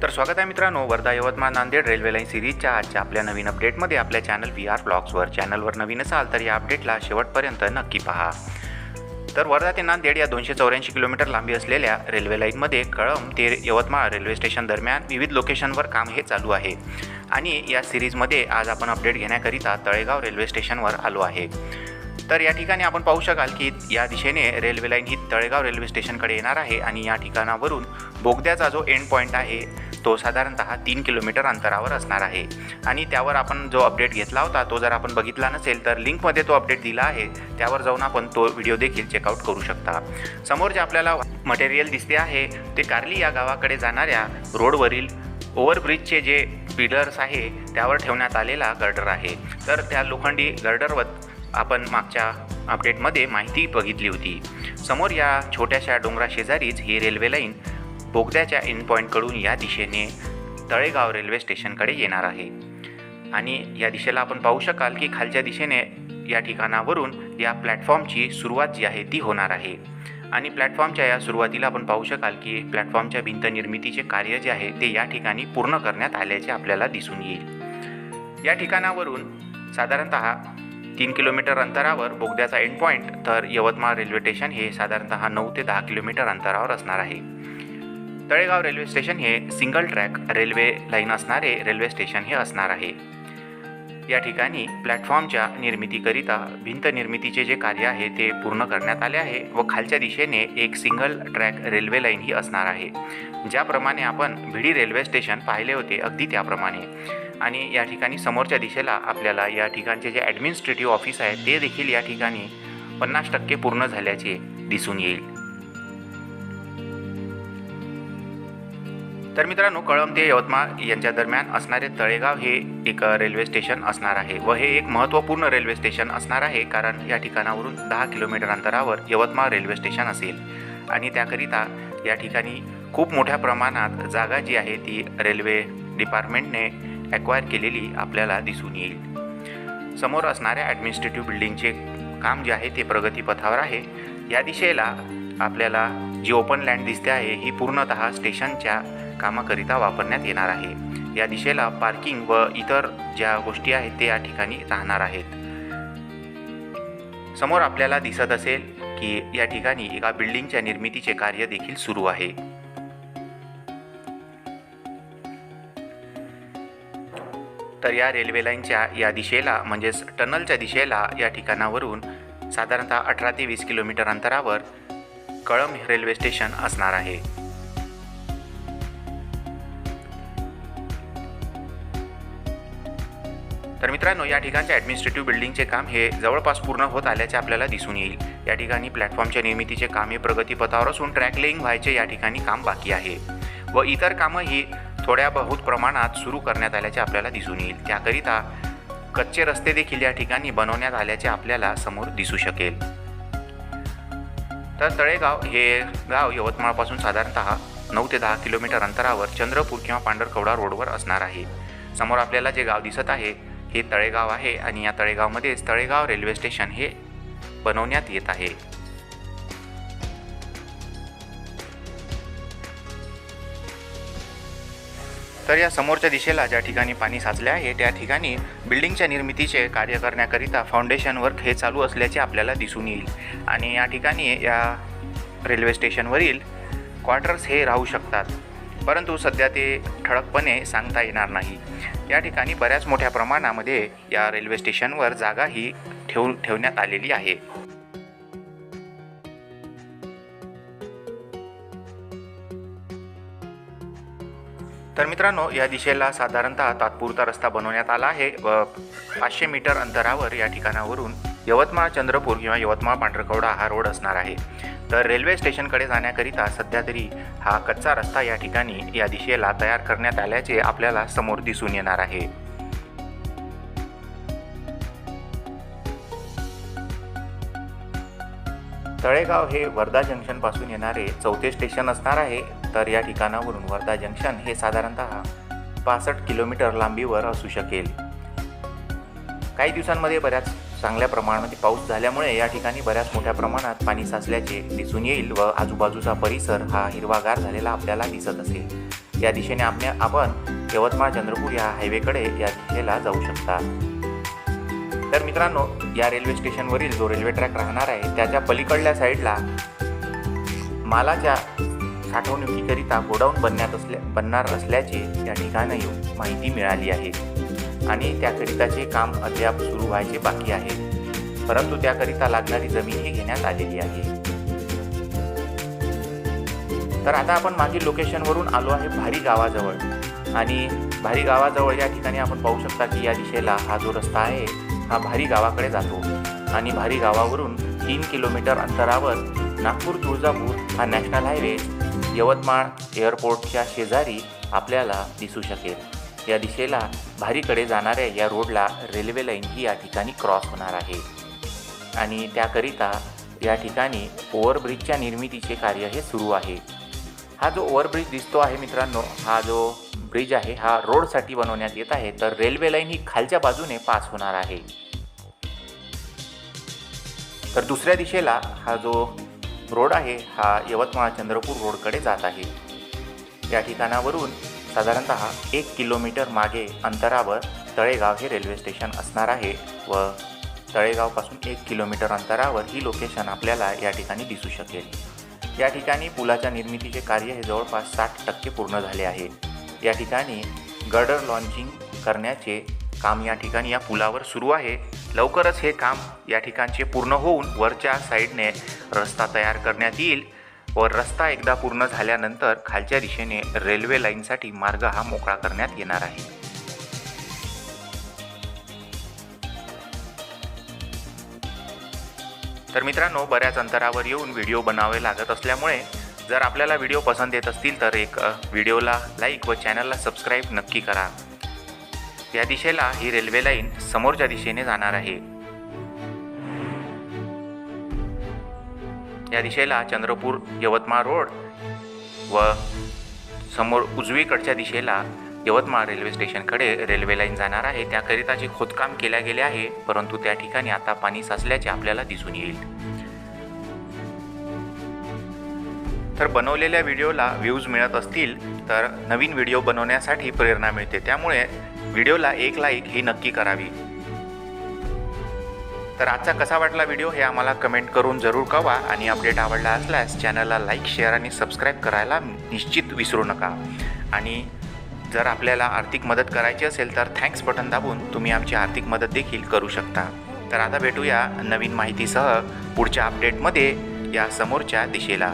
तर स्वागत आहे मित्रांनो, वर्धा यवतमाळ नांदेड रेल्वे लाईन सिरीजच्या आजच्या आपल्या नवीन अपडेटमध्ये आपल्या चॅनल VR ब्लॉग्सवर. चॅनलवर नवीन असाल तर या अपडेटला शेवटपर्यंत नक्की पहा. तर वर्धा ते नांदेड या 284 किलोमीटर लांबी असलेल्या रेल्वे लाईनमध्ये कळंब ते यवतमाळ रेल्वे स्टेशन दरम्यान विविध लोकेशनवर काम हे चालू आहे. आणि या सिरीजमध्ये आज आपण अपडेट घेण्याकरिता तळेगाव रेल्वे स्टेशनवर आलो आहे. तर या ठिकाणी आपण पाहू शकाल की या दिशेने रेल्वे लाईन ही तळेगाव रेल्वे स्टेशनकडे येणार आहे आणि या ठिकाणावरून बोगद्याचा जो एंड पॉईंट आहे तो साधारणतः 3 किलोमीटर अंतरावर असणार आहे. आणि त्यावर आपण जो अपडेट घेतला होता तो जर आपण बघितला नसेल तर लिंकमध्ये तो अपडेट दिला आहे, त्यावर जाऊन आपण तो व्हिडिओ देखील चेकआउट करू शकता. समोर जे आपल्याला मटेरियल दिसते आहे ते कार्ली या गावाकडे जाणाऱ्या रोडवरील ओव्हरब्रिजचे जे पिलर्स आहे त्यावर ठेवण्यात आलेला गर्डर आहे. तर त्या लोखंडी गर्डरवर आपण मागच्या अपडेटमध्ये माहिती बघितली होती. समोर या छोट्याशा डोंगराशेजारीच ही रेल्वे लाईन बोगद्याच्या एंड पॉईंटकडून या दिशेने तळेगाव रेल्वे स्टेशनकडे येणार आहे. आणि या दिशेला आपण पाहू शकाल की खालच्या दिशेने या ठिकाणावरून या प्लॅटफॉर्मची सुरुवात जी आहे ती होणार आहे. आणि प्लॅटफॉर्मच्या या सुरुवातीला आपण पाहू शकाल की प्लॅटफॉर्मच्या भिंत निर्मितीचे कार्य जे आहे ते या ठिकाणी पूर्ण करण्यात आल्याचे आपल्याला दिसून येईल. या ठिकाणावरून साधारणतः 3 किलोमीटर अंतरावर बोगद्याचा एंड पॉईंट, तर यवतमाळ रेल्वे स्टेशन हे साधारणतः 9 ते 10 किलोमीटर अंतरावर असणार आहे. तळेगाव रेल्वे स्टेशन हे सिंगल ट्रॅक रेल्वे लाईन असणारे रेल्वे स्टेशन हे असणार आहे. या ठिकाणी प्लॅटफॉर्मच्या निर्मितीकरिता भिंत निर्मितीचे जे कार्य आहे ते पूर्ण करण्यात आले आहे व खालच्या दिशेने एक सिंगल ट्रॅक रेल्वे लाईन ही असणार आहे. ज्याप्रमाणे आपण भिडी रेल्वे स्टेशन पाहिले होते अगदी त्याप्रमाणे. आणि या ठिकाणी समोरच्या दिशेला आपल्याला या ठिकाणचे जे ॲडमिनिस्ट्रेटिव्ह ऑफिस आहे ते देखील या ठिकाणी 50% पूर्ण झाल्याचे दिसून येईल. तर मित्रांनो, कळंब ते यवतमाळ यांच्या दरम्यान असणारे तळेगाव हे एक रेल्वे स्टेशन असणार आहे व हे एक महत्त्वपूर्ण रेल्वे स्टेशन असणार आहे, कारण या ठिकाणावरून 10 किलोमीटर अंतरावर यवतमाळ रेल्वे स्टेशन असेल. आणि त्याकरिता या ठिकाणी खूप मोठ्या प्रमाणात जागा जी आहे ती रेल्वे डिपार्टमेंटने ॲक्वायर केलेली आपल्याला दिसून येईल. समोर असणाऱ्या ॲडमिनिस्ट्रेटिव्ह बिल्डिंगचे काम जे आहे ते प्रगतीपथावर आहे. या दिशेला आपल्याला जी ओपन लँड दिसते आहे ही पूर्णतः स्टेशनच्या कामाकरिता वापरण्यात येणार आहे. या दिशेला पार्किंग व इतर ज्या गोष्टी आहेत ते या ठिकाणी राहणार आहेत. समोर आपल्याला दिसत असेल की या ठिकाणी एका बिल्डिंगच्या निर्मितीचे कार्य देखील सुरू आहे. तर या रेल्वे लाईनच्या या दिशेला म्हणजेच टनलच्या दिशेला या ठिकाणावरून साधारणतः 18 ते 20 किलोमीटर अंतरावर कळंब रेल्वे स्टेशन असणार आहे. तर मित्रांनो, या ठिकाणच्या ॲडमिनिस्ट्रेटिव्ह बिल्डिंगचे काम हे जवळपास पूर्ण होत आल्याचे आपल्याला दिसून येईल. या ठिकाणी प्लॅटफॉर्मच्या निर्मितीचे काम हे प्रगतीपथावर असून ट्रॅक लेईंग व्हायचे या ठिकाणी काम बाकी आहे व इतर कामंही थोड्या बहुत प्रमाणात सुरू करण्यात आल्याचे आपल्याला दिसून येईल. त्याकरिता कच्चे रस्ते देखील या ठिकाणी बनवण्यात आल्याचे आपल्याला समोर दिसू शकेल. तर तळेगाव हे गाव यवतमाळपासून साधारणतः 9 ते 10 किलोमीटर अंतरावर चंद्रपूर किंवा पांढरकवडा रोडवर असणार आहे. समोर आपल्याला जे गाव दिसत आहे हे तळेगाव आहे आणि या तळेगावमध्येच तळेगाव रेल्वे स्टेशन हे बनवण्यात येत आहे. तर या समोरच्या दिशेला ज्या ठिकाणी पाणी साचले आहे त्या ठिकाणी बिल्डिंगच्या निर्मितीचे कार्य करण्याकरिता फाउंडेशन वर्क हे चालू असल्याचे आपल्याला दिसून येईल. आणि या ठिकाणी या रेल्वे स्टेशनवरील क्वार्टर्स हे राहू शकतात, परंतु सध्या ते ठळकपणे सांगता येणार नाही. या ठिकाणी बऱ्याच मोठ्या प्रमाणामध्ये या रेल्वे स्टेशनवर जागा ही ठेवण्यात आलेली आहे. तर मित्रांनो, या दिशेला साधारणतः तात्पुरता रस्ता बनवण्यात आला आहे व 500 मीटर अंतरावर या ठिकाणावरून यवतमाळ चंद्रपूर किंवा यवतमाळ पांढरकवडा हा रोड असणार आहे. तर रेल्वे स्टेशनकडे जाण्याकरिता सध्या तरी हा कच्चा रस्ता या ठिकाणी या दिशेला तयार करण्यात आल्याचे आपल्याला समोर दिसून येणार आहे. तळेगाव हे वर्धा जंक्शनपासून येणारे 4थे स्टेशन असणार आहे. तर या ठिकाणावरून वर्धा जंक्शन हे साधारणतः 65 किलोमीटर लांबीवर असू शकेल. काही दिवसांमध्ये बऱ्याच चांगल्या प्रमाणामध्ये पाऊस झाल्यामुळे या ठिकाणी बऱ्याच मोठ्या प्रमाणात पाणी साचल्याचे दिसून येईल व आजूबाजूचा परिसर हा हिरवागार झालेला आपल्याला दिसत असेल. या दिशेने आपण यवतमाळ चंद्रपूर या हायवेकडे या दिशेला जाऊ शकता। तर मित्रांनो, या रेल्वे स्टेशनवरील जो रेल्वे ट्रॅक राहणार आहे त्याच्या पलीकडल्या साईडला मालाच्या साठवणुकीकरिता गोडाऊन बनणार असल्याची या ठिकाणी माहिती मिळाली आहे आणि त्याकरिताचे काम अद्याप सुरू व्हायचे बाकी आहे, परंतु त्याकरिता लागणारी जमीनही घेण्यात आलेली आहे। तर आता आपण मागील लोकेशनवरून आलो आहे भारी गावाजवळ आणि भारी गावाजवळ या ठिकाणी आपण पाहू शकता की या दिशेला हा जो रस्ता आहे हा भारी गावाकडे जातो आणि भारी गावावरून 3 किलोमीटर अंतरावर नागपूर तुळजापूर हा नॅशनल हायवे यवतमाळ एअरपोर्टच्या शेजारी आपल्याला दिसू शकेल। या दिशेला भारीकडे जाणाऱ्या या रोडला रेल्वे लाईन ही या ठिकाणी क्रॉस होणार आहे आणि त्याकरिता या ठिकाणी ओव्हरब्रिजच्या निर्मितीचे कार्य हे सुरू आहे। हा जो ओव्हरब्रिज दिसतो आहे मित्रांनो, हा जो ब्रिज आहे हा रोडसाठी बनवण्यात येत आहे, तर रेल्वे लाईन ही खालच्या बाजूने पास होणार आहे। तर दुसऱ्या दिशेला हा जो रोड आहे हा यवतमाळ चंद्रपूर रोडकडे जात आहे। या ठिकाणावरून साधारणतः 1 किलोमीटर मागे अंतरावर तळेगाव हे रेल्वे स्टेशन असणार आहे व तळेगावपासून 1 किलोमीटर अंतरावर ही लोकेशन आपल्याला या ठिकाणी दिसू शकेल। या ठिकाणी पुलाच्या निर्मितीचे कार्य हे जवळपास 60% पूर्ण झाले आहे। या ठिकाणी गर्डर लॉन्चिंग करण्याचे काम या ठिकाणी या पुलावर सुरू आहे। लवकरच हे काम या ठिकाणचे पूर्ण होऊन वरच्या साईडने रस्ता तयार करण्यात येईल व रस्ता एकदा पूर्ण झाल्यानंतर खालच्या दिशेने रेल्वे लाईनसाठी मार्ग हा मोकळा करण्यात येणार आहे। तर मित्रांनो, बऱ्याच अंतरावर येऊन व्हिडिओ बनावे लागत असल्यामुळे जर आपल्याला व्हिडिओ पसंत येत असतील तर एक व्हिडिओला लाईक व चॅनलला सबस्क्राईब नक्की करा। या दिशेला ही रेल्वे लाईन समोरच्या दिशेने जाणार आहे। या दिशेला चंद्रपूर यवतमाळ रोड व समोर उजवीकडच्या दिशेला यवतमाळ रेल्वे स्टेशनकडे रेल्वे लाईन जाणार आहे। त्याकरिताचे खोदकाम केल्या गेले आहे, परंतु त्या ठिकाणी आता पाणी साचल्याचे आपल्याला दिसून येईल। तर बनवलेल्या व्हिडिओला व्ह्यूज मिळत असतील तर नवीन व्हिडिओ बनवण्यासाठी प्रेरणा मिळते, त्यामुळे व्हिडिओला एक लाईक ही नक्की करावी। तर आजचा कसा वाटला व्हिडिओ हे आम्हाला कमेंट करून जरूर कळवा आणि अपडेट आवडला असल्यास चॅनलला लाईक, शेअर आणि सबस्क्राईब करायला निश्चित विसरू नका। आणि जर आपल्याला आर्थिक मदत करायची असेल तर थँक्स बटन दाबून तुम्ही आमची आर्थिक मदत देखील करू शकता। तर आता भेटूया नवीन माहितीसह पुढच्या अपडेटमध्ये या समोरच्या दिशेला।